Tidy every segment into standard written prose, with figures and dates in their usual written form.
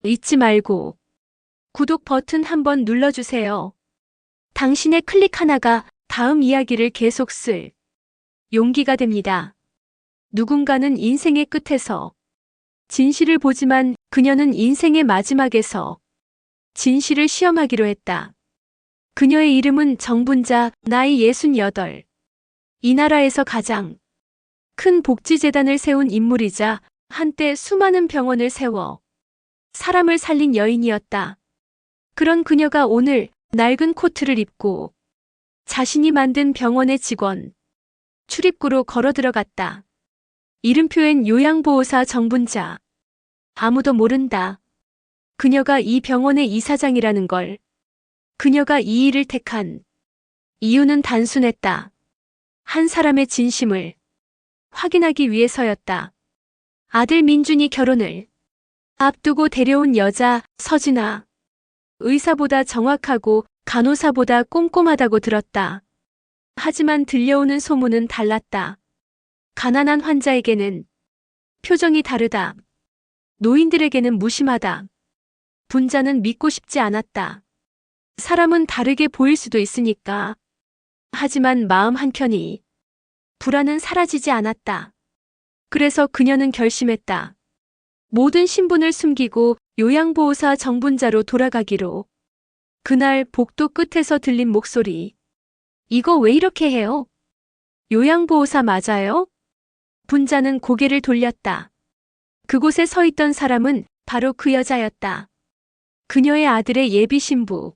잊지 말고 구독 버튼 한번 눌러주세요. 당신의 클릭 하나가 다음 이야기를 계속 쓸 용기가 됩니다. 누군가는 인생의 끝에서 진실을 보지만 그녀는 인생의 마지막에서 진실을 시험하기로 했다. 그녀의 이름은 정분자, 나이 68. 이 나라에서 가장 큰 복지재단을 세운 인물이자 한때 수많은 병원을 세워 사람을 살린 여인이었다. 그런 그녀가 오늘 낡은 코트를 입고 자신이 만든 병원의 직원 출입구로 걸어 들어갔다. 이름표엔 요양보호사 정분자. 아무도 모른다. 그녀가 이 병원의 이사장이라는 걸. 그녀가 이 일을 택한 이유는 단순했다. 한 사람의 진심을 확인하기 위해서였다. 아들 민준이 결혼을 앞두고 데려온 여자 서진아. 의사보다 정확하고 간호사보다 꼼꼼하다고 들었다. 하지만 들려오는 소문은 달랐다. 가난한 환자에게는 표정이 다르다. 노인들에게는 무심하다. 분자는 믿고 싶지 않았다. 사람은 다르게 보일 수도 있으니까. 하지만 마음 한켠이 불안은 사라지지 않았다. 그래서 그녀는 결심했다. 모든 신분을 숨기고 요양보호사 정분자로 돌아가기로. 그날 복도 끝에서 들린 목소리. 이거 왜 이렇게 해요? 요양보호사 맞아요? 분자는 고개를 돌렸다. 그곳에 서 있던 사람은 바로 그 여자였다. 그녀의 아들의 예비 신부.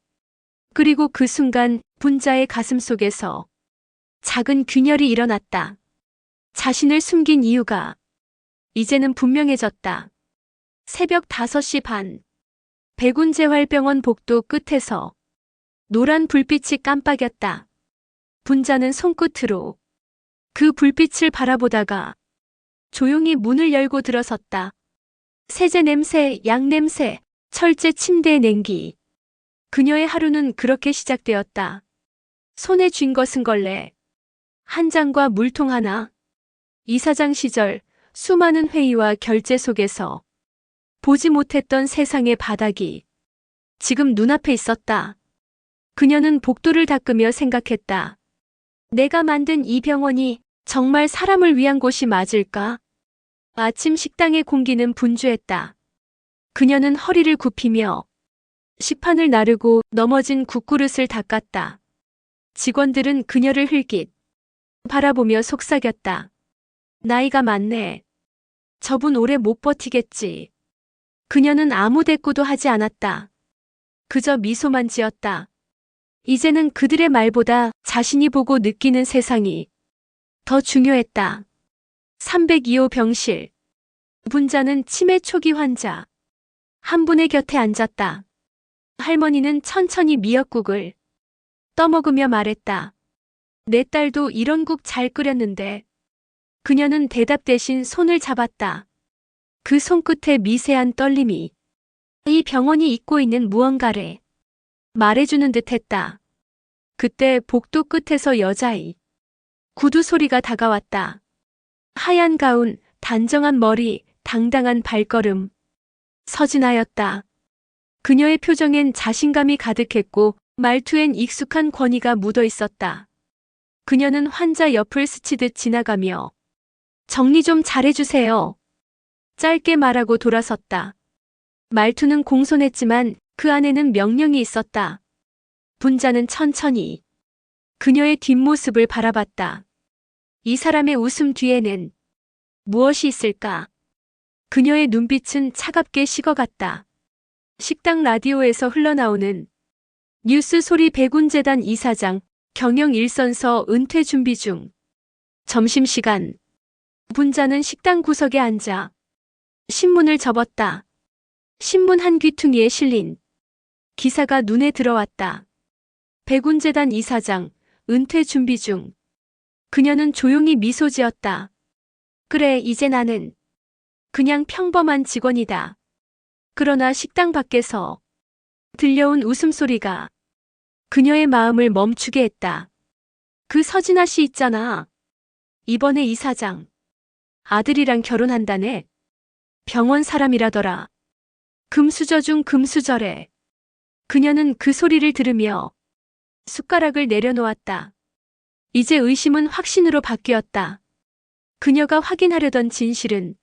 그리고 그 순간 분자의 가슴속에서 작은 균열이 일어났다. 자신을 숨긴 이유가 이제는 분명해졌다. 새벽 5시 반. 백운재활병원 복도 끝에서 노란 불빛이 깜빡였다. 분자는 손끝으로 그 불빛을 바라보다가 조용히 문을 열고 들어섰다. 세제 냄새, 약 냄새, 철제 침대의 냉기. 그녀의 하루는 그렇게 시작되었다. 손에 쥔 것은 걸레 한 장과 물통 하나. 이사장 시절 수많은 회의와 결제 속에서 보지 못했던 세상의 바닥이 지금 눈앞에 있었다. 그녀는 복도를 닦으며 생각했다. 내가 만든 이 병원이 정말 사람을 위한 곳이 맞을까? 아침 식당의 공기는 분주했다. 그녀는 허리를 굽히며 식판을 나르고 넘어진 국그릇을 닦았다. 직원들은 그녀를 흘깃 바라보며 속삭였다. 나이가 많네. 저분 오래 못 버티겠지. 그녀는 아무 대꾸도 하지 않았다. 그저 미소만 지었다. 이제는 그들의 말보다 자신이 보고 느끼는 세상이 더 중요했다. 302호 병실. 분자는 치매 초기 환자. 한 분의 곁에 앉았다. 할머니는 천천히 미역국을 떠먹으며 말했다. 내 딸도 이런 국 잘 끓였는데. 그녀는 대답 대신 손을 잡았다. 그 손끝에 미세한 떨림이 이 병원이 잊고 있는 무언가를 말해주는 듯 했다. 그때 복도 끝에서 여자의 구두 소리가 다가왔다. 하얀 가운, 단정한 머리, 당당한 발걸음. 서진아였다. 그녀의 표정엔 자신감이 가득했고 말투엔 익숙한 권위가 묻어 있었다. 그녀는 환자 옆을 스치듯 지나가며 정리 좀 잘해주세요. 짧게 말하고 돌아섰다. 말투는 공손했지만 그 안에는 명령이 있었다. 분자는 천천히 그녀의 뒷모습을 바라봤다. 이 사람의 웃음 뒤에는 무엇이 있을까? 그녀의 눈빛은 차갑게 식어갔다. 식당 라디오에서 흘러나오는 뉴스 소리. 백운재단 이사장 경영 일선서 은퇴 준비 중. 점심시간. 분자는 식당 구석에 앉아 신문을 접었다. 신문 한 귀퉁이에 실린 기사가 눈에 들어왔다. 백운재단 이사장 은퇴 준비 중. 그녀는 조용히 미소 지었다. 그래, 이제 나는 그냥 평범한 직원이다. 그러나 식당 밖에서 들려온 웃음소리가 그녀의 마음을 멈추게 했다. 그 서진아 씨 있잖아. 이번에 이사장 아들이랑 결혼한다네. 병원 사람이라더라. 금수저 중 금수저래. 그녀는 그 소리를 들으며 숟가락을 내려놓았다. 이제 의심은 확신으로 바뀌었다. 그녀가 확인하려던 진실은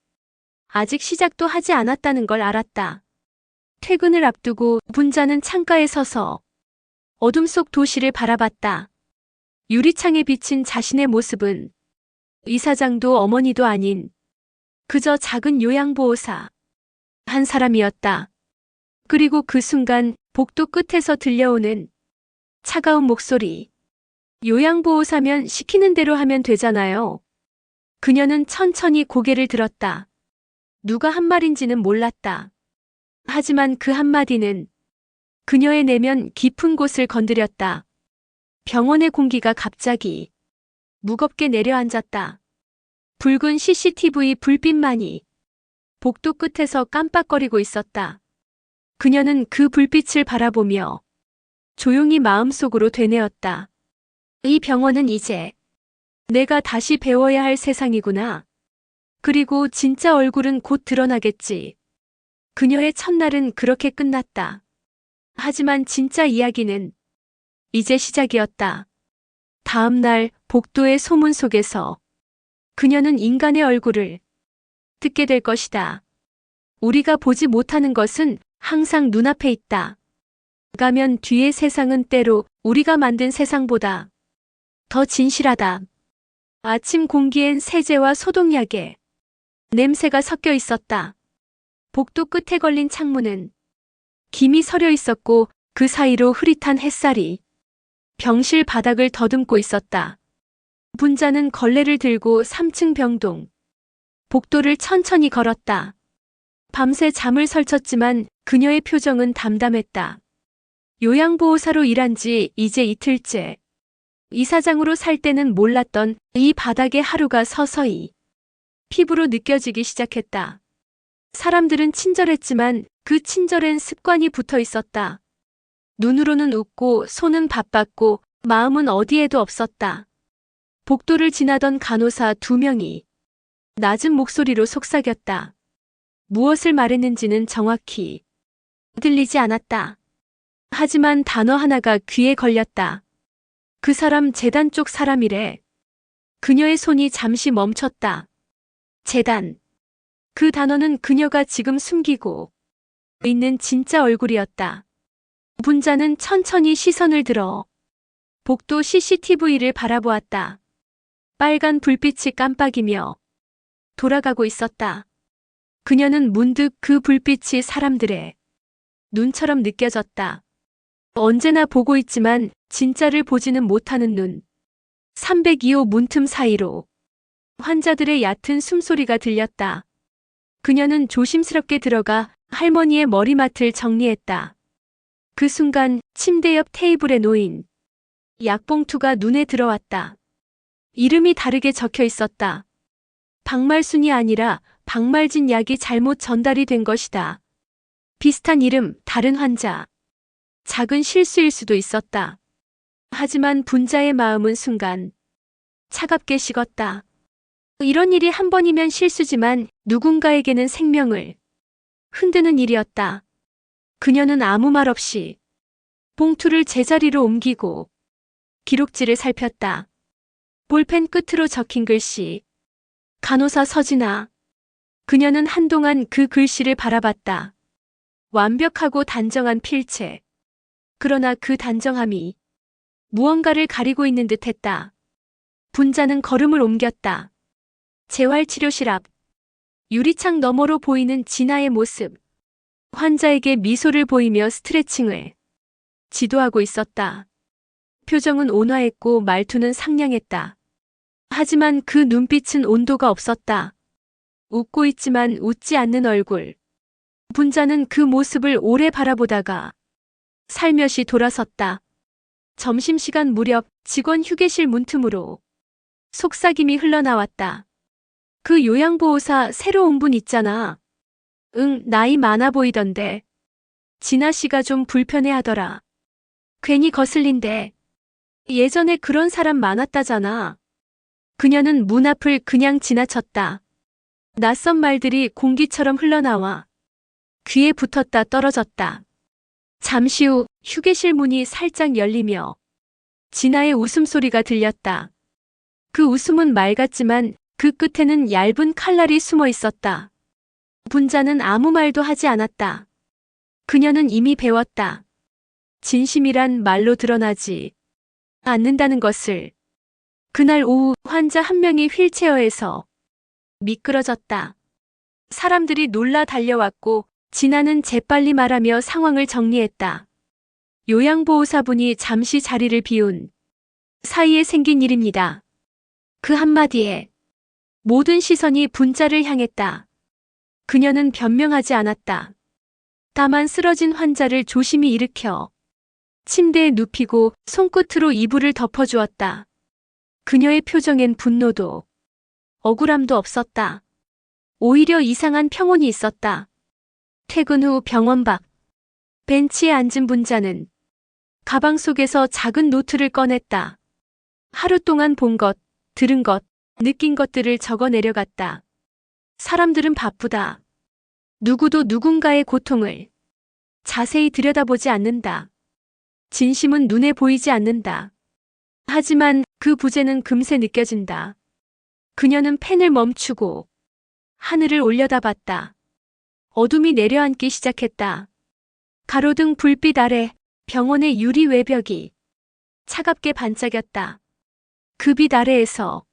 아직 시작도 하지 않았다는 걸 알았다. 퇴근을 앞두고 분자는 창가에 서서 어둠 속 도시를 바라봤다. 유리창에 비친 자신의 모습은 이사장도 어머니도 아닌 그저 작은 요양보호사 한 사람이었다. 그리고 그 순간 복도 끝에서 들려오는 차가운 목소리. 요양보호사면 시키는 대로 하면 되잖아요. 그녀는 천천히 고개를 들었다. 누가 한 말인지는 몰랐다. 하지만 그 한마디는 그녀의 내면 깊은 곳을 건드렸다. 병원의 공기가 갑자기 무겁게 내려앉았다. 붉은 CCTV 불빛만이 복도 끝에서 깜빡거리고 있었다. 그녀는 그 불빛을 바라보며 조용히 마음속으로 되뇌었다. 이 병원은 이제 내가 다시 배워야 할 세상이구나. 그리고 진짜 얼굴은 곧 드러나겠지. 그녀의 첫날은 그렇게 끝났다. 하지만 진짜 이야기는 이제 시작이었다. 다음 날 복도의 소문 속에서 그녀는 인간의 얼굴을 듣게 될 것이다. 우리가 보지 못하는 것은 항상 눈앞에 있다. 가면 뒤의 세상은 때로 우리가 만든 세상보다 더 진실하다. 아침 공기엔 세제와 소독약의 냄새가 섞여 있었다. 복도 끝에 걸린 창문은 김이 서려 있었고 그 사이로 흐릿한 햇살이 병실 바닥을 더듬고 있었다. 분자는 걸레를 들고 3층 병동 복도를 천천히 걸었다. 밤새 잠을 설쳤지만 그녀의 표정은 담담했다. 요양보호사로 일한 지 이제 이틀째. 이사장으로 살 때는 몰랐던 이 바닥의 하루가 서서히 피부로 느껴지기 시작했다. 사람들은 친절했지만 그 친절엔 습관이 붙어 있었다. 눈으로는 웃고 손은 바빴고 마음은 어디에도 없었다. 복도를 지나던 간호사 2명이 낮은 목소리로 속삭였다. 무엇을 말했는지는 정확히 들리지 않았다. 하지만 단어 하나가 귀에 걸렸다. 그 사람 재단 쪽 사람이래. 그녀의 손이 잠시 멈췄다. 재단. 그 단어는 그녀가 지금 숨기고 있는 진짜 얼굴이었다. 분자는 천천히 시선을 들어 복도 CCTV를 바라보았다. 빨간 불빛이 깜빡이며 돌아가고 있었다. 그녀는 문득 그 불빛이 사람들의 눈처럼 느껴졌다. 언제나 보고 있지만 진짜를 보지는 못하는 눈. 302호 문틈 사이로 환자들의 얕은 숨소리가 들렸다. 그녀는 조심스럽게 들어가 할머니의 머리맡을 정리했다. 그 순간 침대 옆 테이블에 놓인 약봉투가 눈에 들어왔다. 이름이 다르게 적혀 있었다. 박말순이 아니라 박말진 약이 잘못 전달이 된 것이다. 비슷한 이름, 다른 환자. 작은 실수일 수도 있었다. 하지만 분자의 마음은 순간 차갑게 식었다. 이런 일이 한 번이면 실수지만 누군가에게는 생명을 흔드는 일이었다. 그녀는 아무 말 없이 봉투를 제자리로 옮기고 기록지를 살폈다. 볼펜 끝으로 적힌 글씨. 간호사 서진아. 그녀는 한동안 그 글씨를 바라봤다. 완벽하고 단정한 필체. 그러나 그 단정함이 무언가를 가리고 있는 듯 했다. 분자는 걸음을 옮겼다. 재활치료실 앞. 유리창 너머로 보이는 진아의 모습. 환자에게 미소를 보이며 스트레칭을 지도하고 있었다. 표정은 온화했고 말투는 상냥했다. 하지만 그 눈빛은 온도가 없었다. 웃고 있지만 웃지 않는 얼굴. 분자는 그 모습을 오래 바라보다가 살며시 돌아섰다. 점심시간 무렵 직원 휴게실 문틈으로 속삭임이 흘러나왔다. 그 요양보호사 새로 온 분 있잖아. 응, 나이 많아 보이던데. 진아 씨가 좀 불편해하더라. 괜히 거슬린데. 예전에 그런 사람 많았다잖아. 그녀는 문 앞을 그냥 지나쳤다. 낯선 말들이 공기처럼 흘러나와 귀에 붙었다 떨어졌다. 잠시 후 휴게실 문이 살짝 열리며 진아의 웃음소리가 들렸다. 그 웃음은 맑았지만 그 끝에는 얇은 칼날이 숨어 있었다. 분자는 아무 말도 하지 않았다. 그녀는 이미 배웠다. 진심이란 말로 드러나지 않는다는 것을. 그날 오후 환자 한 명이 휠체어에서 미끄러졌다. 사람들이 놀라 달려왔고 진아는 재빨리 말하며 상황을 정리했다. 요양보호사분이 잠시 자리를 비운 사이에 생긴 일입니다. 그 한마디에 모든 시선이 분자를 향했다. 그녀는 변명하지 않았다. 다만 쓰러진 환자를 조심히 일으켜 침대에 눕히고 손끝으로 이불을 덮어주었다. 그녀의 표정엔 분노도 억울함도 없었다. 오히려 이상한 평온이 있었다. 퇴근 후 병원 밖 벤치에 앉은 분자는 가방 속에서 작은 노트를 꺼냈다. 하루 동안 본 것, 들은 것, 느낀 것들을 적어 내려갔다. 사람들은 바쁘다. 누구도 누군가의 고통을 자세히 들여다보지 않는다. 진심은 눈에 보이지 않는다. 하지만 그 부재는 금세 느껴진다. 그녀는 펜을 멈추고 하늘을 올려다봤다. 어둠이 내려앉기 시작했다. 가로등 불빛 아래 병원의 유리 외벽이 차갑게 반짝였다. 그 빛 아래에서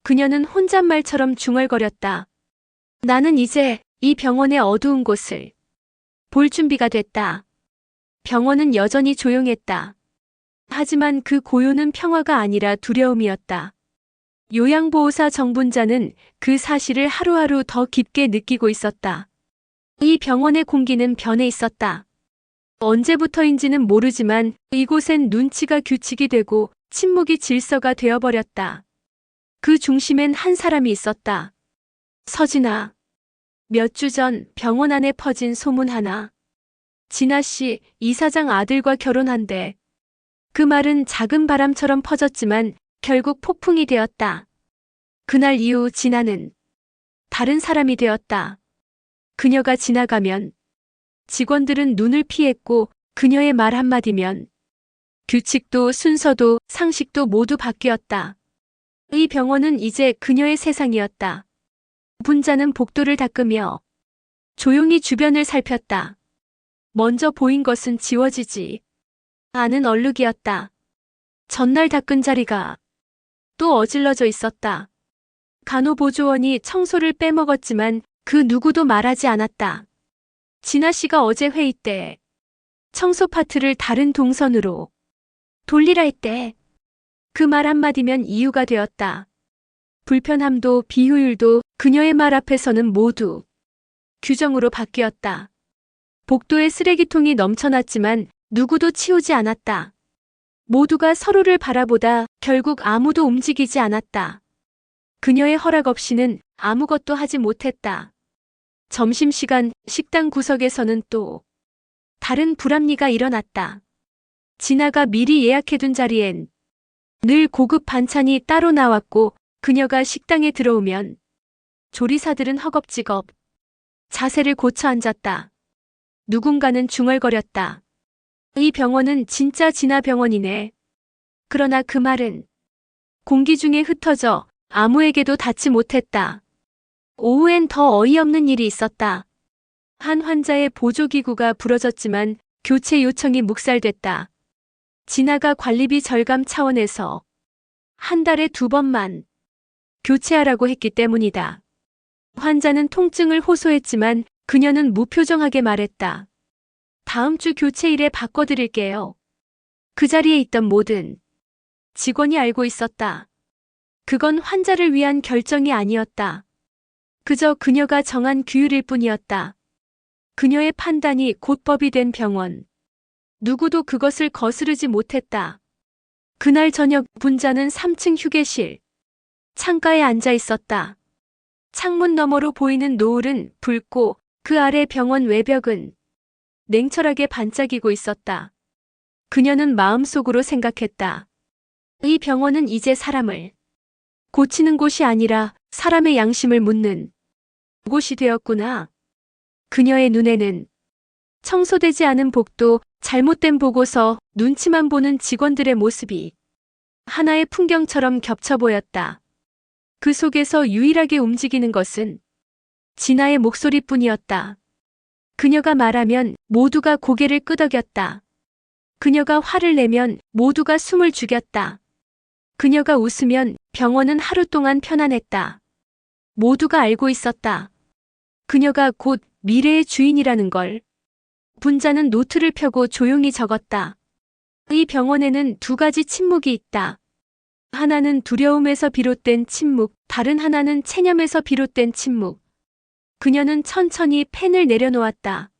그녀는 혼잣말처럼 중얼거렸다. 나는 이제 이 병원의 어두운 곳을 볼 준비가 됐다. 병원은 여전히 조용했다. 하지만 그 고요는 평화가 아니라 두려움이었다. 요양보호사 정분자는 그 사실을 하루하루 더 깊게 느끼고 있었다. 이 병원의 공기는 변해 있었다. 언제부터인지는 모르지만 이곳엔 눈치가 규칙이 되고 침묵이 질서가 되어버렸다. 그 중심엔 한 사람이 있었다. 서진아. 몇 주 전 병원 안에 퍼진 소문 하나. 진아 씨, 이사장 아들과 결혼한대. 그 말은 작은 바람처럼 퍼졌지만 결국 폭풍이 되었다. 그날 이후 진아는 다른 사람이 되었다. 그녀가 지나가면 직원들은 눈을 피했고 그녀의 말 한마디면 규칙도 순서도 상식도 모두 바뀌었다. 이 병원은 이제 그녀의 세상이었다. 분자는 복도를 닦으며 조용히 주변을 살폈다. 먼저 보인 것은 지워지지 않은 얼룩이었다. 전날 닦은 자리가 또 어질러져 있었다. 간호보조원이 청소를 빼먹었지만 그 누구도 말하지 않았다. 진아 씨가 어제 회의 때 청소 파트를 다른 동선으로 돌리라 했대. 그 말 한마디면 이유가 되었다. 불편함도 비효율도 그녀의 말 앞에서는 모두 규정으로 바뀌었다. 복도에 쓰레기통이 넘쳐났지만 누구도 치우지 않았다. 모두가 서로를 바라보다 결국 아무도 움직이지 않았다. 그녀의 허락 없이는 아무것도 하지 못했다. 점심시간 식당 구석에서는 또 다른 불합리가 일어났다. 진아가 미리 예약해둔 자리엔 늘 고급 반찬이 따로 나왔고 그녀가 식당에 들어오면 조리사들은 허겁지겁 자세를 고쳐 앉았다. 누군가는 중얼거렸다. 이 병원은 진짜 진아 병원이네. 그러나 그 말은 공기 중에 흩어져 아무에게도 닿지 못했다. 오후엔 더 어이없는 일이 있었다. 한 환자의 보조기구가 부러졌지만 교체 요청이 묵살됐다. 진아가 관리비 절감 차원에서 한 달에 2번만 교체하라고 했기 때문이다. 환자는 통증을 호소했지만 그녀는 무표정하게 말했다. 다음 주 교체일에 바꿔드릴게요. 그 자리에 있던 모든 직원이 알고 있었다. 그건 환자를 위한 결정이 아니었다. 그저 그녀가 정한 규율일 뿐이었다. 그녀의 판단이 곧 법이 된 병원. 누구도 그것을 거스르지 못했다. 그날 저녁 분자는 3층 휴게실 창가에 앉아 있었다. 창문 너머로 보이는 노을은 붉고 그 아래 병원 외벽은 냉철하게 반짝이고 있었다. 그녀는 마음속으로 생각했다. 이 병원은 이제 사람을 고치는 곳이 아니라 사람의 양심을 묻는 곳이 되었구나. 그녀의 눈에는 청소되지 않은 복도, 잘못된 보고서, 눈치만 보는 직원들의 모습이 하나의 풍경처럼 겹쳐 보였다. 그 속에서 유일하게 움직이는 것은 진아의 목소리뿐이었다. 그녀가 말하면 모두가 고개를 끄덕였다. 그녀가 화를 내면 모두가 숨을 죽였다. 그녀가 웃으면 병원은 하루 동안 편안했다. 모두가 알고 있었다. 그녀가 곧 미래의 주인이라는 걸. 분자는 노트를 펴고 조용히 적었다. 이 병원에는 두 가지 침묵이 있다. 하나는 두려움에서 비롯된 침묵, 다른 하나는 체념에서 비롯된 침묵. 그녀는 천천히 펜을 내려놓았다.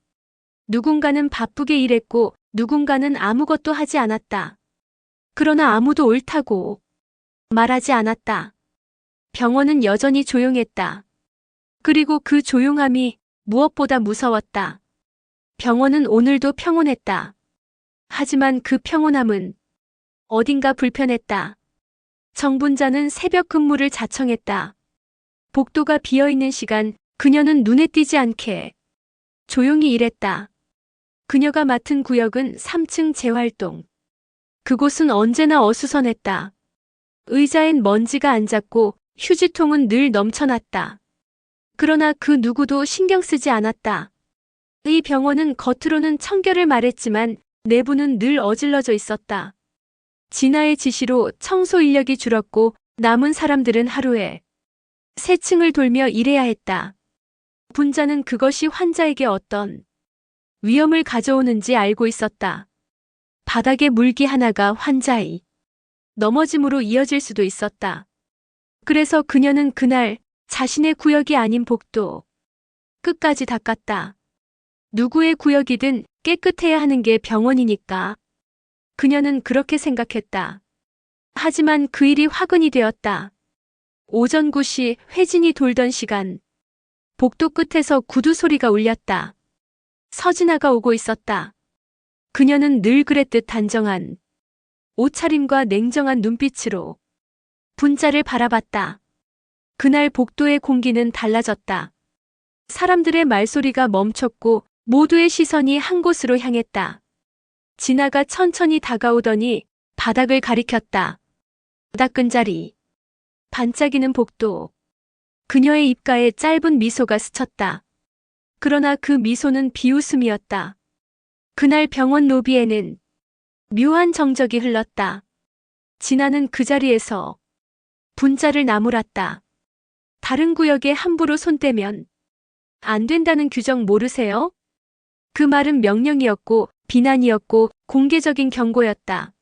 누군가는 바쁘게 일했고 누군가는 아무것도 하지 않았다. 그러나 아무도 옳다고 말하지 않았다. 병원은 여전히 조용했다. 그리고 그 조용함이 무엇보다 무서웠다. 병원은 오늘도 평온했다. 하지만 그 평온함은 어딘가 불편했다. 정분자는 새벽 근무를 자청했다. 복도가 비어있는 시간, 그녀는 눈에 띄지 않게 조용히 일했다. 그녀가 맡은 구역은 3층 재활동. 그곳은 언제나 어수선했다. 의자엔 먼지가 앉았고 휴지통은 늘 넘쳐났다. 그러나 그 누구도 신경 쓰지 않았다. 이 병원은 겉으로는 청결을 말했지만 내부는 늘 어질러져 있었다. 진아의 지시로 청소 인력이 줄었고 남은 사람들은 하루에 3층을 돌며 일해야 했다. 분자는 그것이 환자에게 어떤 위험을 가져오는지 알고 있었다. 바닥에 물기 하나가 환자의 넘어짐으로 이어질 수도 있었다. 그래서 그녀는 그날 자신의 구역이 아닌 복도 끝까지 닦았다. 누구의 구역이든 깨끗해야 하는 게 병원이니까. 그녀는 그렇게 생각했다. 하지만 그 일이 화근이 되었다. 오전 9시 회진이 돌던 시간. 복도 끝에서 구두 소리가 울렸다. 서진아가 오고 있었다. 그녀는 늘 그랬듯 단정한 옷차림과 냉정한 눈빛으로 분자를 바라봤다. 그날 복도의 공기는 달라졌다. 사람들의 말소리가 멈췄고 모두의 시선이 한 곳으로 향했다. 진아가 천천히 다가오더니 바닥을 가리켰다. 닦은 자리. 반짝이는 복도. 그녀의 입가에 짧은 미소가 스쳤다. 그러나 그 미소는 비웃음이었다. 그날 병원 로비에는 묘한 정적이 흘렀다. 진아는 그 자리에서 분자를 나무랐다. 다른 구역에 함부로 손대면 안 된다는 규정 모르세요? 그 말은 명령이었고 비난이었고 공개적인 경고였다.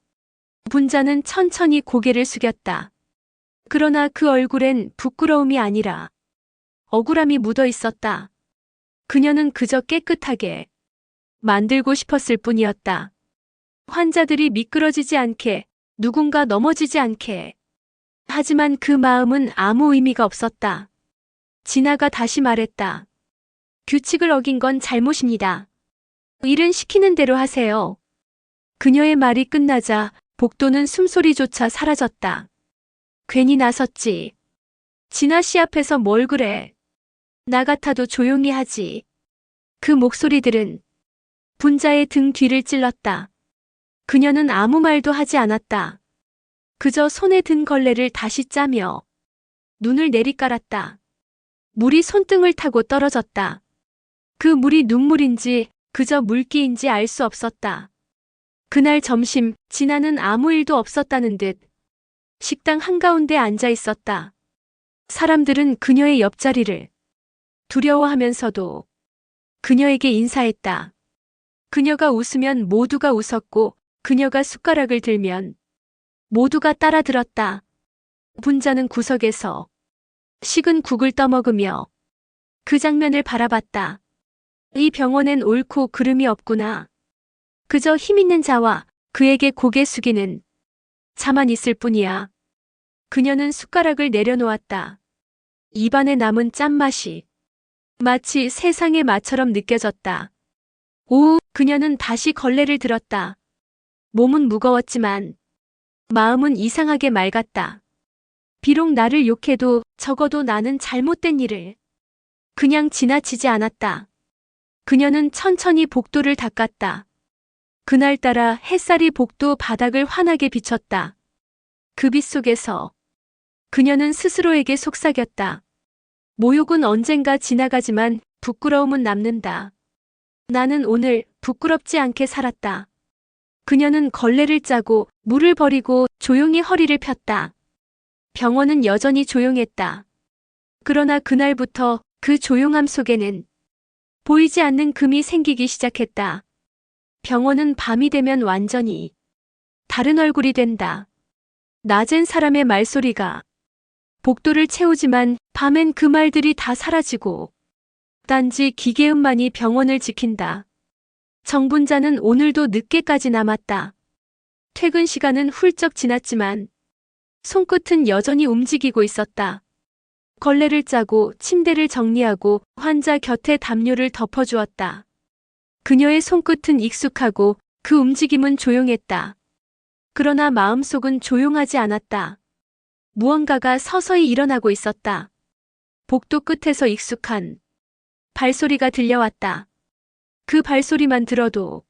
분자는 천천히 고개를 숙였다. 그러나 그 얼굴엔 부끄러움이 아니라 억울함이 묻어 있었다. 그녀는 그저 깨끗하게 만들고 싶었을 뿐이었다. 환자들이 미끄러지지 않게, 누군가 넘어지지 않게. 하지만 그 마음은 아무 의미가 없었다. 진아가 다시 말했다. 규칙을 어긴 건 잘못입니다. 일은 시키는 대로 하세요. 그녀의 말이 끝나자 복도는 숨소리조차 사라졌다. 괜히 나섰지. 진아 씨 앞에서 뭘 그래. 나 같아도 조용히 하지. 그 목소리들은 분자의 등 뒤를 찔렀다. 그녀는 아무 말도 하지 않았다. 그저 손에 든 걸레를 다시 짜며 눈을 내리깔았다. 물이 손등을 타고 떨어졌다. 그 물이 눈물인지 그저 물기인지 알 수 없었다. 그날 점심 진아는 아무 일도 없었다는 듯 식당 한가운데 앉아 있었다. 사람들은 그녀의 옆자리를 두려워하면서도 그녀에게 인사했다. 그녀가 웃으면 모두가 웃었고 그녀가 숟가락을 들면 모두가 따라 들었다. 분자는 구석에서 식은 국을 떠먹으며 그 장면을 바라봤다. 이 병원엔 옳고 그름이 없구나. 그저 힘있는 자와 그에게 고개 숙이는 자만 있을 뿐이야. 그녀는 숟가락을 내려놓았다. 입안에 남은 짠맛이 마치 세상의 맛처럼 느껴졌다. 오후 그녀는 다시 걸레를 들었다. 몸은 무거웠지만 마음은 이상하게 맑았다. 비록 나를 욕해도 적어도 나는 잘못된 일을 그냥 지나치지 않았다. 그녀는 천천히 복도를 닦았다. 그날따라 햇살이 복도 바닥을 환하게 비쳤다. 그 빛 속에서 그녀는 스스로에게 속삭였다. 모욕은 언젠가 지나가지만 부끄러움은 남는다. 나는 오늘 부끄럽지 않게 살았다. 그녀는 걸레를 짜고 물을 버리고 조용히 허리를 폈다. 병원은 여전히 조용했다. 그러나 그날부터 그 조용함 속에는 보이지 않는 금이 생기기 시작했다. 병원은 밤이 되면 완전히 다른 얼굴이 된다. 낮엔 사람의 말소리가 복도를 채우지만 밤엔 그 말들이 다 사라지고 단지 기계음만이 병원을 지킨다. 정분자는 오늘도 늦게까지 남았다. 퇴근 시간은 훌쩍 지났지만 손끝은 여전히 움직이고 있었다. 걸레를 짜고 침대를 정리하고 환자 곁에 담요를 덮어주었다. 그녀의 손끝은 익숙하고 그 움직임은 조용했다. 그러나 마음속은 조용하지 않았다. 무언가가 서서히 일어나고 있었다. 복도 끝에서 익숙한 발소리가 들려왔다. 그 발소리만 들어도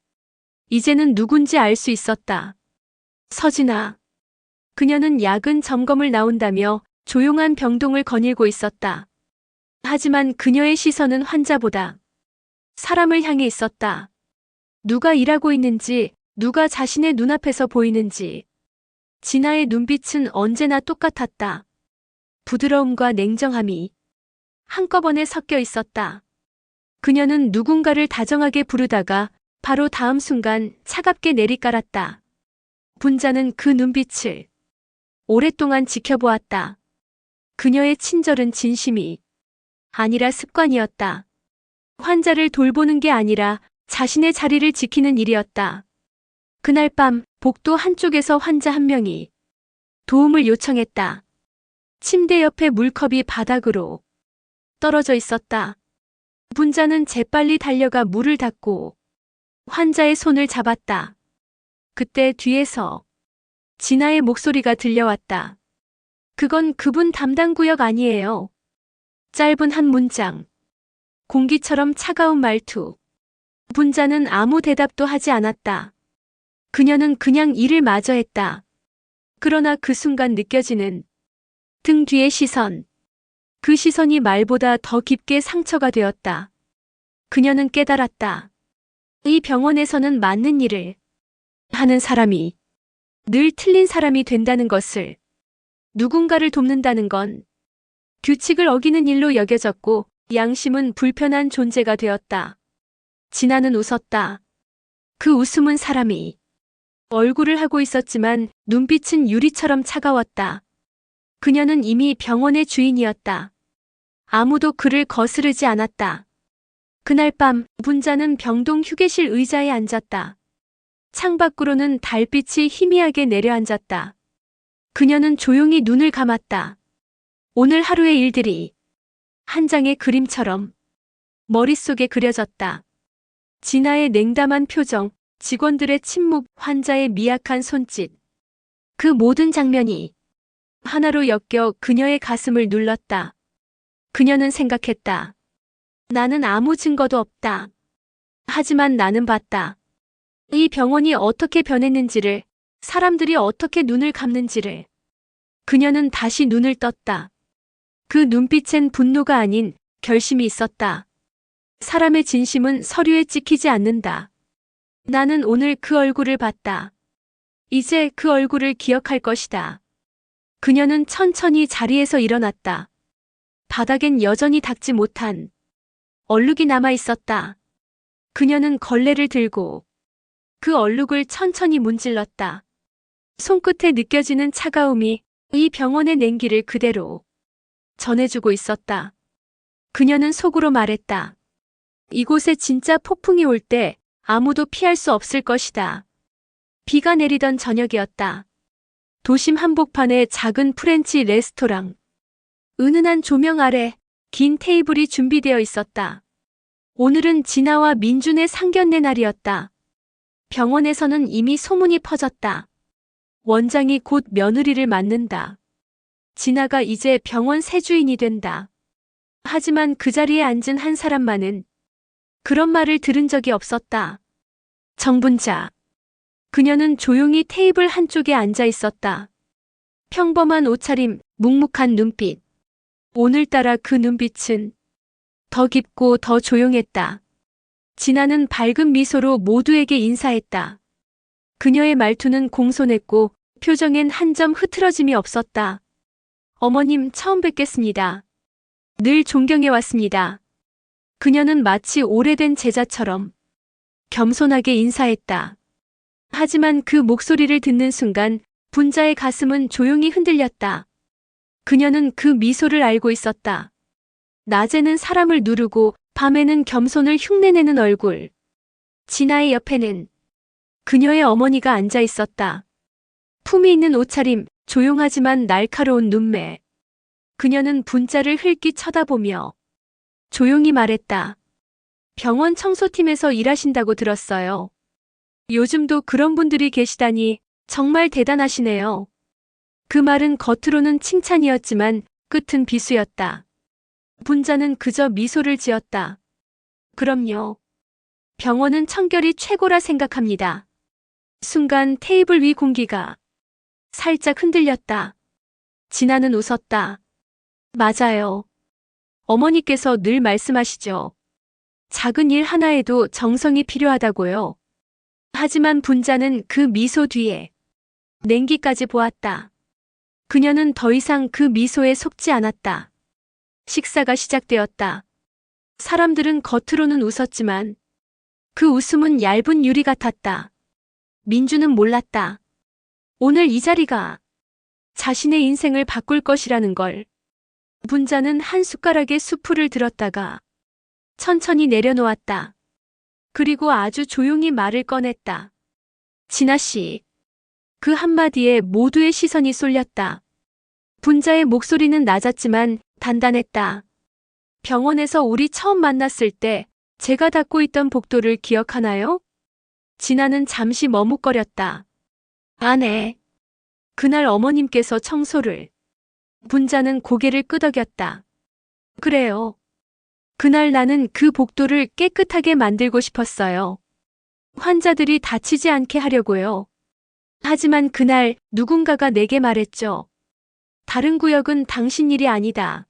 이제는 누군지 알 수 있었다. 서진아. 그녀는 야근 점검을 나온다며 조용한 병동을 거닐고 있었다. 하지만 그녀의 시선은 환자보다 사람을 향해 있었다. 누가 일하고 있는지, 누가 자신의 눈앞에서 보이는지. 진아의 눈빛은 언제나 똑같았다. 부드러움과 냉정함이 한꺼번에 섞여 있었다. 그녀는 누군가를 다정하게 부르다가 바로 다음 순간 차갑게 내리깔았다. 분자는 그 눈빛을 오랫동안 지켜보았다. 그녀의 친절은 진심이 아니라 습관이었다. 환자를 돌보는 게 아니라 자신의 자리를 지키는 일이었다. 그날 밤 복도 한쪽에서 환자 한 명이 도움을 요청했다. 침대 옆에 물컵이 바닥으로 떨어져 있었다. 분자는 재빨리 달려가 물을 닦고 환자의 손을 잡았다. 그때 뒤에서 진아의 목소리가 들려왔다. 그건 그분 담당 구역 아니에요. 짧은 한 문장. 공기처럼 차가운 말투. 분자는 아무 대답도 하지 않았다. 그녀는 그냥 일을 마저 했다. 그러나 그 순간 느껴지는 등 뒤의 시선. 그 시선이 말보다 더 깊게 상처가 되었다. 그녀는 깨달았다. 이 병원에서는 맞는 일을 하는 사람이 늘 틀린 사람이 된다는 것을. 누군가를 돕는다는 건 규칙을 어기는 일로 여겨졌고 양심은 불편한 존재가 되었다. 진아는 웃었다. 그 웃음은 사람이 얼굴을 하고 있었지만 눈빛은 유리처럼 차가웠다. 그녀는 이미 병원의 주인이었다. 아무도 그를 거스르지 않았다. 그날 밤 분자는 병동 휴게실 의자에 앉았다. 창밖으로는 달빛이 희미하게 내려앉았다. 그녀는 조용히 눈을 감았다. 오늘 하루의 일들이 한 장의 그림처럼 머릿속에 그려졌다. 진아의 냉담한 표정, 직원들의 침묵, 환자의 미약한 손짓. 그 모든 장면이 하나로 엮여 그녀의 가슴을 눌렀다. 그녀는 생각했다. 나는 아무 증거도 없다. 하지만 나는 봤다. 이 병원이 어떻게 변했는지를, 사람들이 어떻게 눈을 감는지를. 그녀는 다시 눈을 떴다. 그 눈빛엔 분노가 아닌 결심이 있었다. 사람의 진심은 서류에 찍히지 않는다. 나는 오늘 그 얼굴을 봤다. 이제 그 얼굴을 기억할 것이다. 그녀는 천천히 자리에서 일어났다. 바닥엔 여전히 닦지 못한 얼룩이 남아 있었다. 그녀는 걸레를 들고 그 얼룩을 천천히 문질렀다. 손끝에 느껴지는 차가움이 이 병원의 냉기를 그대로 전해주고 있었다. 그녀는 속으로 말했다. 이곳에 진짜 폭풍이 올 때 아무도 피할 수 없을 것이다. 비가 내리던 저녁이었다. 도심 한복판의 작은 프렌치 레스토랑. 은은한 조명 아래 긴 테이블이 준비되어 있었다. 오늘은 진아와 민준의 상견례 날이었다. 병원에서는 이미 소문이 퍼졌다. 원장이 곧 며느리를 맡는다. 진아가 이제 병원 새 주인이 된다. 하지만 그 자리에 앉은 한 사람만은 그런 말을 들은 적이 없었다. 정분자. 그녀는 조용히 테이블 한쪽에 앉아 있었다. 평범한 옷차림, 묵묵한 눈빛. 오늘따라 그 눈빛은 더 깊고 더 조용했다. 진아는 밝은 미소로 모두에게 인사했다. 그녀의 말투는 공손했고 표정엔 한 점 흐트러짐이 없었다. 어머님, 처음 뵙겠습니다. 늘 존경해왔습니다. 그녀는 마치 오래된 제자처럼 겸손하게 인사했다. 하지만 그 목소리를 듣는 순간 분자의 가슴은 조용히 흔들렸다. 그녀는 그 미소를 알고 있었다. 낮에는 사람을 누르고 밤에는 겸손을 흉내내는 얼굴. 진아의 옆에는 그녀의 어머니가 앉아 있었다. 품위 있는 옷차림, 조용하지만 날카로운 눈매. 그녀는 분자를 흘낏 쳐다보며 조용히 말했다. 병원 청소팀에서 일하신다고 들었어요. 요즘도 그런 분들이 계시다니 정말 대단하시네요. 그 말은 겉으로는 칭찬이었지만 끝은 비수였다. 분자는 그저 미소를 지었다. 그럼요. 병원은 청결이 최고라 생각합니다. 순간 테이블 위 공기가 살짝 흔들렸다. 진아는 웃었다. 맞아요. 어머니께서 늘 말씀하시죠. 작은 일 하나에도 정성이 필요하다고요. 하지만 분자는 그 미소 뒤에 냉기까지 보았다. 그녀는 더 이상 그 미소에 속지 않았다. 식사가 시작되었다. 사람들은 겉으로는 웃었지만 그 웃음은 얇은 유리 같았다. 민주는 몰랐다. 오늘 이 자리가 자신의 인생을 바꿀 것이라는 걸. 분자는 한 숟가락에 수프를 들었다가 천천히 내려놓았다. 그리고 아주 조용히 말을 꺼냈다. 진아 씨. 그 한마디에 모두의 시선이 쏠렸다. 분자의 목소리는 낮았지만 단단했다. 병원에서 우리 처음 만났을 때 제가 닫고 있던 복도를 기억하나요? 진아는 잠시 머뭇거렸다. 아, 네. 그날 어머님께서 청소를. 분자는 고개를 끄덕였다. 그래요. 그날 나는 그 복도를 깨끗하게 만들고 싶었어요. 환자들이 다치지 않게 하려고요. 하지만 그날 누군가가 내게 말했죠. 다른 구역은 당신 일이 아니다.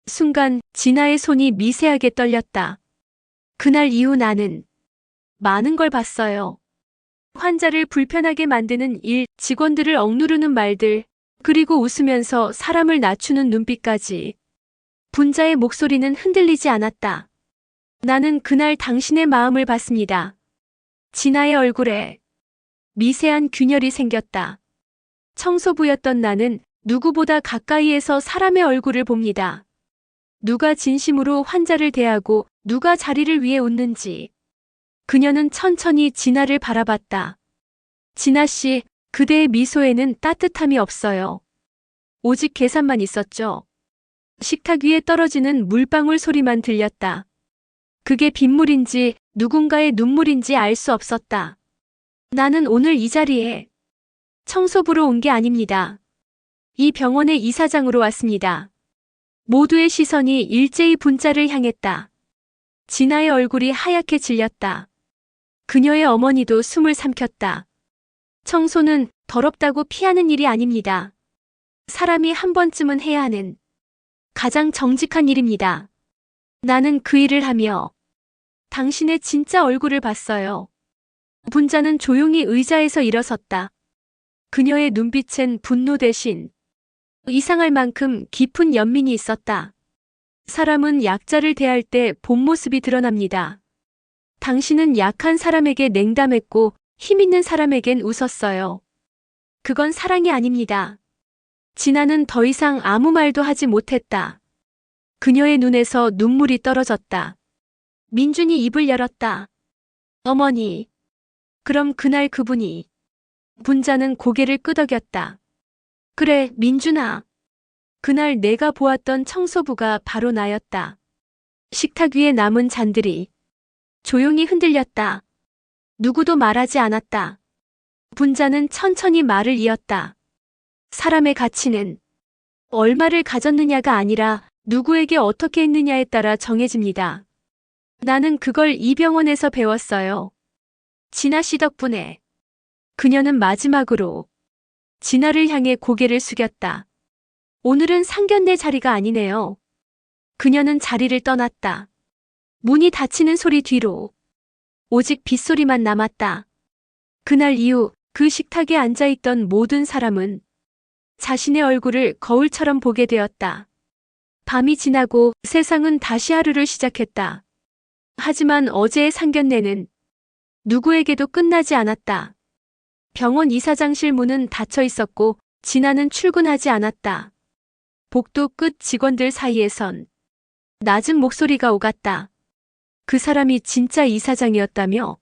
순간 진아의 손이 미세하게 떨렸다. 그날 이후 나는 많은 걸 봤어요. 환자를 불편하게 만드는 일, 직원들을 억누르는 말들, 그리고 웃으면서 사람을 낮추는 눈빛까지. 분자의 목소리는 흔들리지 않았다. 나는 그날 당신의 마음을 봤습니다. 진아의 얼굴에 미세한 균열이 생겼다. 청소부였던 나는 누구보다 가까이에서 사람의 얼굴을 봅니다. 누가 진심으로 환자를 대하고 누가 자리를 위해 웃는지. 그녀는 천천히 진아를 바라봤다. 진아 씨, 그대의 미소에는 따뜻함이 없어요. 오직 계산만 있었죠. 식탁 위에 떨어지는 물방울 소리만 들렸다. 그게 빗물인지 누군가의 눈물인지 알 수 없었다. 나는 오늘 이 자리에 청소부로 온 게 아닙니다. 이 병원의 이사장으로 왔습니다. 모두의 시선이 일제히 분자를 향했다. 진아의 얼굴이 하얗게 질렸다. 그녀의 어머니도 숨을 삼켰다. 청소는 더럽다고 피하는 일이 아닙니다. 사람이 한 번쯤은 해야 하는 가장 정직한 일입니다. 나는 그 일을 하며 당신의 진짜 얼굴을 봤어요. 분자는 조용히 의자에서 일어섰다. 그녀의 눈빛엔 분노 대신 이상할 만큼 깊은 연민이 있었다. 사람은 약자를 대할 때 본 모습이 드러납니다. 당신은 약한 사람에게 냉담했고 힘 있는 사람에겐 웃었어요. 그건 사랑이 아닙니다. 진아는 더 이상 아무 말도 하지 못했다. 그녀의 눈에서 눈물이 떨어졌다. 민준이 입을 열었다. 어머니. 그럼 그날 그분이. 분자는 고개를 끄덕였다. 그래, 민준아. 그날 내가 보았던 청소부가 바로 나였다. 식탁 위에 남은 잔들이 조용히 흔들렸다. 누구도 말하지 않았다. 분자는 천천히 말을 이었다. 사람의 가치는 얼마를 가졌느냐가 아니라 누구에게 어떻게 했느냐에 따라 정해집니다. 나는 그걸 이 병원에서 배웠어요. 진아 씨 덕분에. 그녀는 마지막으로 진아를 향해 고개를 숙였다. 오늘은 상견례 자리가 아니네요. 그녀는 자리를 떠났다. 문이 닫히는 소리 뒤로 오직 빗소리만 남았다. 그날 이후 그 식탁에 앉아있던 모든 사람은 자신의 얼굴을 거울처럼 보게 되었다. 밤이 지나고 세상은 다시 하루를 시작했다. 하지만 어제의 상견례는 누구에게도 끝나지 않았다. 병원 이사장실 문은 닫혀 있었고 진아는 출근하지 않았다. 복도 끝 직원들 사이에선 낮은 목소리가 오갔다. 그 사람이 진짜 이사장이었다며?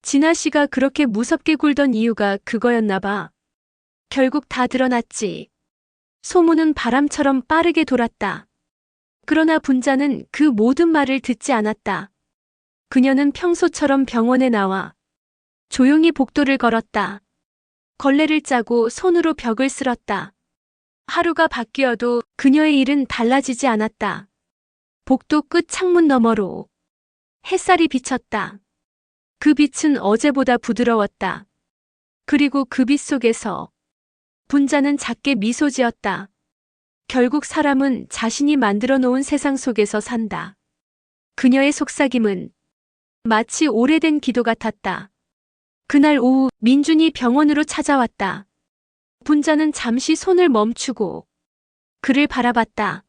진아 씨가 그렇게 무섭게 굴던 이유가 그거였나 봐. 결국 다 드러났지. 소문은 바람처럼 빠르게 돌았다. 그러나 분자는 그 모든 말을 듣지 않았다. 그녀는 평소처럼 병원에 나와 조용히 복도를 걸었다. 걸레를 짜고 손으로 벽을 쓸었다. 하루가 바뀌어도 그녀의 일은 달라지지 않았다. 복도 끝 창문 너머로 햇살이 비쳤다. 그 빛은 어제보다 부드러웠다. 그리고 그 빛 속에서 분자는 작게 미소 지었다. 결국 사람은 자신이 만들어 놓은 세상 속에서 산다. 그녀의 속삭임은 마치 오래된 기도 같았다. 그날 오후 민준이 병원으로 찾아왔다. 분자는 잠시 손을 멈추고 그를 바라봤다.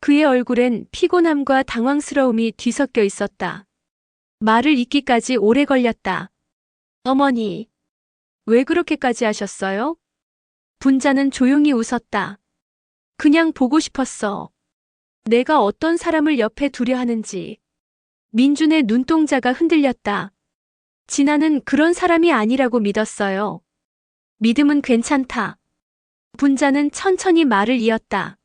그의 얼굴엔 피곤함과 당황스러움이 뒤섞여 있었다. 말을 잇기까지 오래 걸렸다. 어머니, 왜 그렇게까지 하셨어요? 분자는 조용히 웃었다. 그냥 보고 싶었어. 내가 어떤 사람을 옆에 두려 하는지. 민준의 눈동자가 흔들렸다. 진아는 그런 사람이 아니라고 믿었어요. 믿음은 괜찮다. 분자는 천천히 말을 이었다.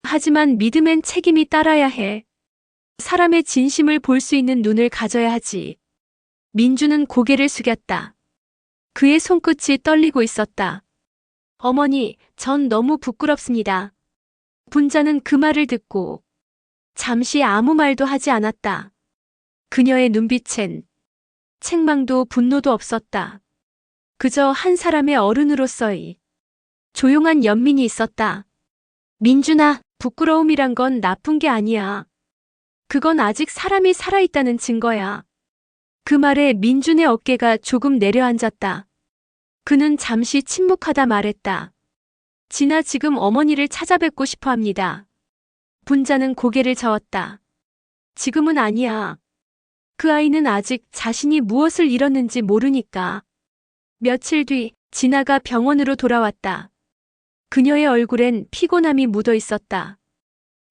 하지만 믿음엔 책임이 따라야 해. 사람의 진심을 볼 수 있는 눈을 가져야 하지. 민준은 고개를 숙였다. 그의 손끝이 떨리고 있었다. 어머니, 전 너무 부끄럽습니다. 분자는 그 말을 듣고 잠시 아무 말도 하지 않았다. 그녀의 눈빛엔 책망도 분노도 없었다. 그저 한 사람의 어른으로서의 조용한 연민이 있었다. 민준아, 부끄러움이란 건 나쁜 게 아니야. 그건 아직 사람이 살아있다는 증거야. 그 말에 민준의 어깨가 조금 내려앉았다. 그는 잠시 침묵하다 말했다. 진아 지금 어머니를 찾아뵙고 싶어 합니다. 분자는 고개를 저었다. 지금은 아니야. 그 아이는 아직 자신이 무엇을 잃었는지 모르니까. 며칠 뒤 진아가 병원으로 돌아왔다. 그녀의 얼굴엔 피곤함이 묻어 있었다.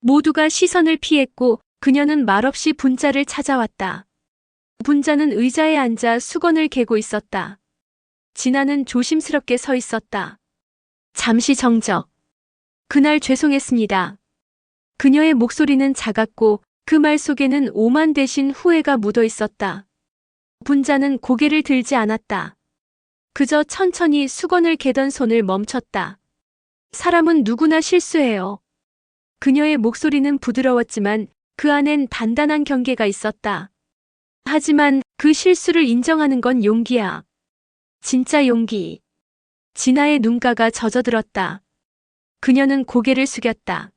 모두가 시선을 피했고 그녀는 말없이 분자를 찾아왔다. 분자는 의자에 앉아 수건을 개고 있었다. 진아는 조심스럽게 서 있었다. 잠시 정적. 그날 죄송했습니다. 그녀의 목소리는 작았고 그 말 속에는 오만 대신 후회가 묻어 있었다. 분자는 고개를 들지 않았다. 그저 천천히 수건을 개던 손을 멈췄다. 사람은 누구나 실수해요. 그녀의 목소리는 부드러웠지만 그 안엔 단단한 경계가 있었다. 하지만 그 실수를 인정하는 건 용기야. 진짜 용기. 진아의 눈가가 젖어들었다. 그녀는 고개를 숙였다.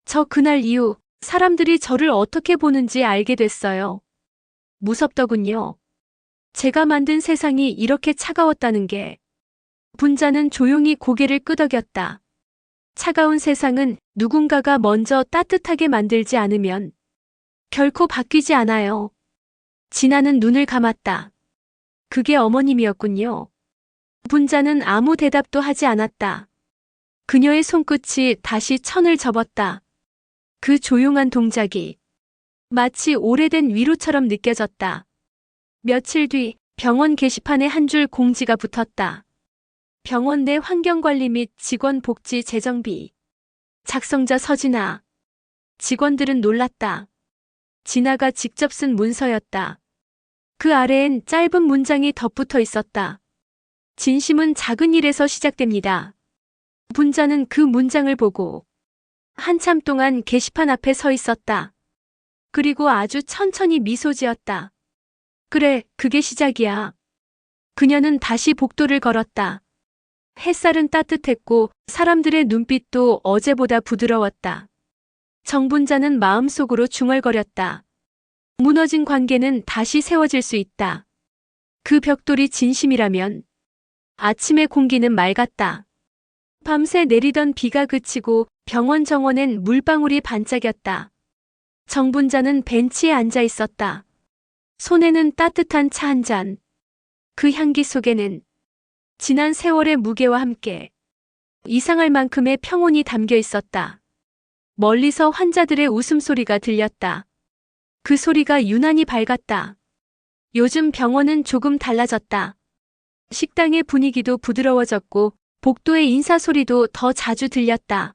저 그날 이후 사람들이 저를 어떻게 보는지 알게 됐어요. 무섭더군요. 제가 만든 세상이 이렇게 차가웠다는 게. 분자는 조용히 고개를 끄덕였다. 차가운 세상은 누군가가 먼저 따뜻하게 만들지 않으면 결코 바뀌지 않아요. 진아는 눈을 감았다. 그게 어머님이었군요. 분자는 아무 대답도 하지 않았다. 그녀의 손끝이 다시 천을 접었다. 그 조용한 동작이 마치 오래된 위로처럼 느껴졌다. 며칠 뒤 병원 게시판에 한 줄 공지가 붙었다. 병원 내 환경관리 및 직원 복지 재정비. 작성자 서진아. 직원들은 놀랐다. 진아가 직접 쓴 문서였다. 그 아래엔 짧은 문장이 덧붙어 있었다. 진심은 작은 일에서 시작됩니다. 분자는 그 문장을 보고 한참 동안 게시판 앞에 서 있었다. 그리고 아주 천천히 미소 지었다. 그래, 그게 시작이야. 그녀는 다시 복도를 걸었다. 햇살은 따뜻했고 사람들의 눈빛도 어제보다 부드러웠다. 정분자는 마음속으로 중얼거렸다. 무너진 관계는 다시 세워질 수 있다. 그 벽돌이 진심이라면. 아침의 공기는 맑았다. 밤새 내리던 비가 그치고 병원 정원엔 물방울이 반짝였다. 정분자는 벤치에 앉아 있었다. 손에는 따뜻한 차 한 잔. 그 향기 속에는 지난 세월의 무게와 함께 이상할 만큼의 평온이 담겨 있었다. 멀리서 환자들의 웃음소리가 들렸다. 그 소리가 유난히 밝았다. 요즘 병원은 조금 달라졌다. 식당의 분위기도 부드러워졌고 복도의 인사소리도 더 자주 들렸다.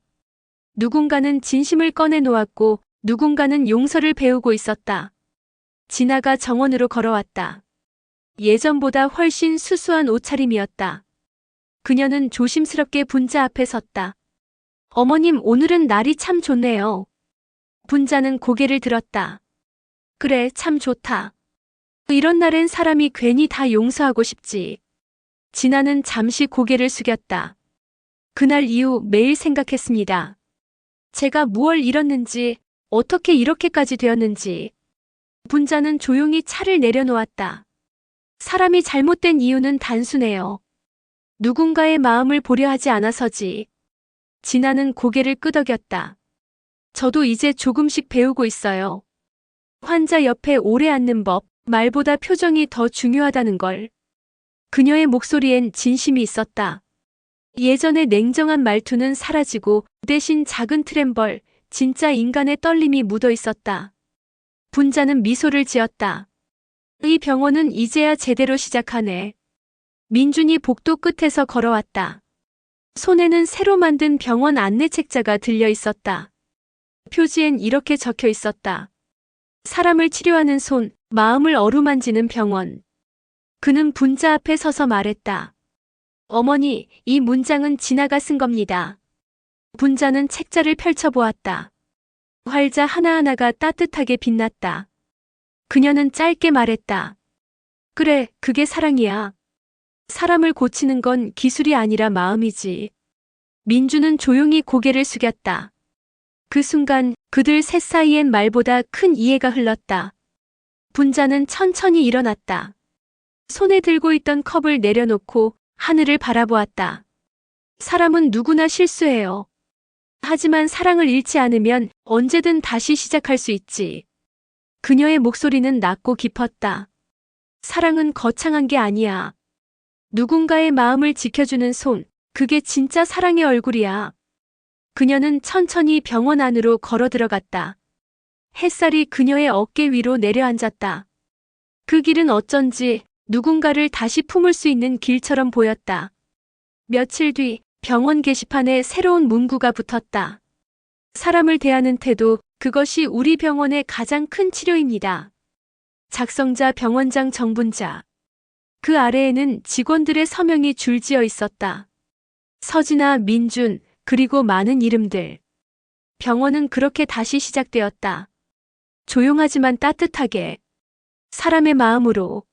누군가는 진심을 꺼내놓았고 누군가는 용서를 배우고 있었다. 진아가 정원으로 걸어왔다. 예전보다 훨씬 수수한 옷차림이었다. 그녀는 조심스럽게 분자 앞에 섰다. 어머님, 오늘은 날이 참 좋네요. 분자는 고개를 들었다. 그래, 참 좋다. 이런 날엔 사람이 괜히 다 용서하고 싶지. 진아는 잠시 고개를 숙였다. 그날 이후 매일 생각했습니다. 제가 무얼 잃었는지, 어떻게 이렇게까지 되었는지. 분자는 조용히 차를 내려놓았다. 사람이 잘못된 이유는 단순해요. 누군가의 마음을 보려 하지 않아서지. 진아는 고개를 끄덕였다. 저도 이제 조금씩 배우고 있어요. 환자 옆에 오래 앉는 법, 말보다 표정이 더 중요하다는 걸. 그녀의 목소리엔 진심이 있었다. 예전의 냉정한 말투는 사라지고 대신 작은 트램벌, 진짜 인간의 떨림이 묻어 있었다. 분자는 미소를 지었다. 이 병원은 이제야 제대로 시작하네. 민준이 복도 끝에서 걸어왔다. 손에는 새로 만든 병원 안내 책자가 들려 있었다. 표지엔 이렇게 적혀 있었다. 사람을 치료하는 손, 마음을 어루만지는 병원. 그는 분자 앞에 서서 말했다. 어머니, 이 문장은 진아가 쓴 겁니다. 분자는 책자를 펼쳐보았다. 활자 하나하나가 따뜻하게 빛났다. 그녀는 짧게 말했다. 그래, 그게 사랑이야. 사람을 고치는 건 기술이 아니라 마음이지. 민주는 조용히 고개를 숙였다. 그 순간 그들 셋 사이엔 말보다 큰 이해가 흘렀다. 분자는 천천히 일어났다. 손에 들고 있던 컵을 내려놓고 하늘을 바라보았다. 사람은 누구나 실수해요. 하지만 사랑을 잃지 않으면 언제든 다시 시작할 수 있지. 그녀의 목소리는 낮고 깊었다. 사랑은 거창한 게 아니야. 누군가의 마음을 지켜주는 손, 그게 진짜 사랑의 얼굴이야. 그녀는 천천히 병원 안으로 걸어 들어갔다. 햇살이 그녀의 어깨 위로 내려앉았다. 그 길은 어쩐지 누군가를 다시 품을 수 있는 길처럼 보였다. 며칠 뒤 병원 게시판에 새로운 문구가 붙었다. 사람을 대하는 태도, 그것이 우리 병원의 가장 큰 치료입니다. 작성자 병원장 정분자. 그 아래에는 직원들의 서명이 줄지어 있었다. 서진아, 민준, 그리고 많은 이름들. 병원은 그렇게 다시 시작되었다. 조용하지만 따뜻하게. 사람의 마음으로.